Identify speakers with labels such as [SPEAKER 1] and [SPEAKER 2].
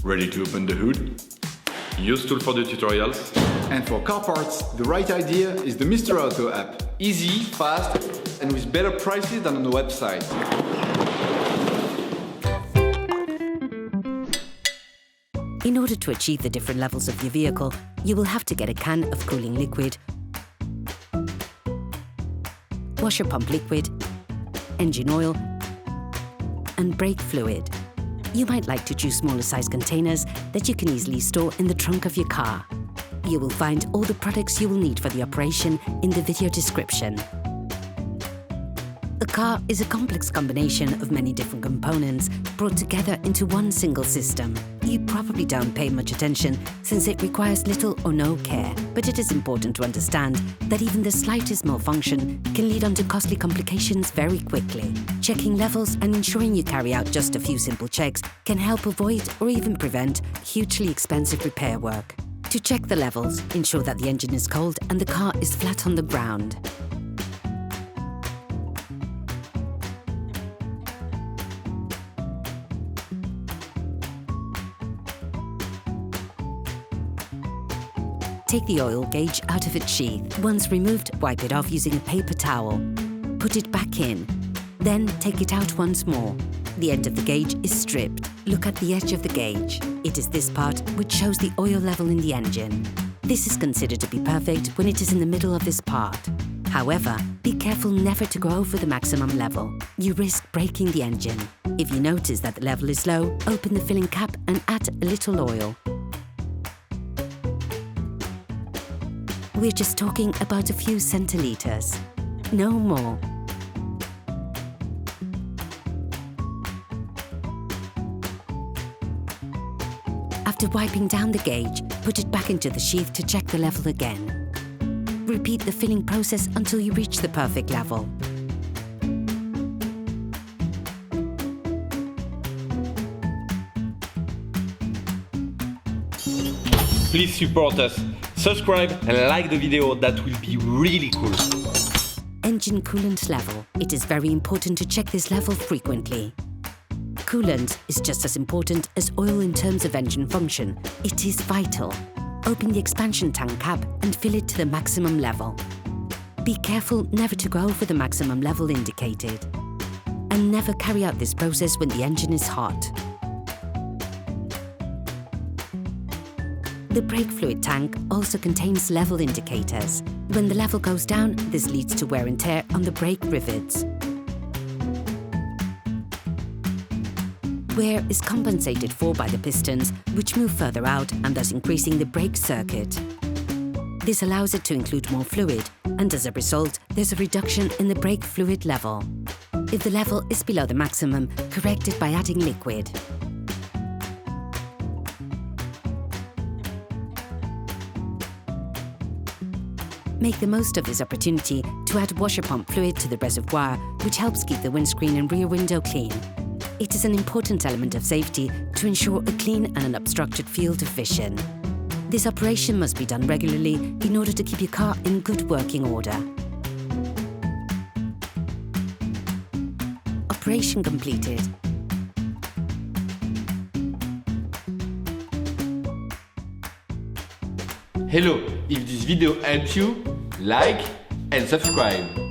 [SPEAKER 1] Ready to open the hood? UseTool for the tutorials.
[SPEAKER 2] And for car parts, the right idea is the Mr. Auto app. Easy, fast, and with better prices than on the website.
[SPEAKER 3] In order to achieve the different levels of your vehicle, you will have to get a can of cooling liquid, washer pump liquid, engine oil, and brake fluid. You might like to choose smaller size containers that you can easily store in the trunk of your car. You will find all the products you will need for the operation in the video description. A car is a complex combination of many different components brought together into one single system. You probably don't pay much attention since it requires little or no care, but it is important to understand that even the slightest malfunction can lead on to costly complications very quickly. Checking levels and ensuring you carry out just a few simple checks can help avoid or even prevent hugely expensive repair work. To check the levels, ensure that the engine is cold and the car is flat on the ground. Take the oil gauge out of its sheath. Once removed, wipe it off using a paper towel. Put it back in. Then take it out once more. The end of the gauge is stripped. Look at the edge of the gauge. It is this part which shows the oil level in the engine. This is considered to be perfect when it is in the middle of this part. However, be careful never to go over the maximum level. You risk breaking the engine. If you notice that the level is low, open the filling cap and add a little oil. We're just talking about a few centiliters, no more. After wiping down the gauge, put it back into the sheath to check the level again. Repeat the filling process until you reach the perfect level.
[SPEAKER 4] Please support us. Subscribe and like the video, that will be really cool.
[SPEAKER 3] Engine coolant level. It is very important to check this level frequently. Coolant is just as important as oil in terms of engine function. It is vital. Open the expansion tank cap and fill it to the maximum level. Be careful never to go over the maximum level indicated. And never carry out this process when the engine is hot. The brake fluid tank also contains level indicators. When the level goes down, this leads to wear and tear on the brake rivets. Wear is compensated for by the pistons, which move further out and thus increasing the brake circuit. This allows it to include more fluid, and as a result, there's a reduction in the brake fluid level. If the level is below the maximum, correct it by adding liquid. Make the most of this opportunity to add washer pump fluid to the reservoir, which helps keep the windscreen and rear window clean. It is an important element of safety to ensure a clean and unobstructed field of vision. This operation must be done regularly in order to keep your car in good working order. Operation completed.
[SPEAKER 4] Hello, if this video helped you, like and subscribe.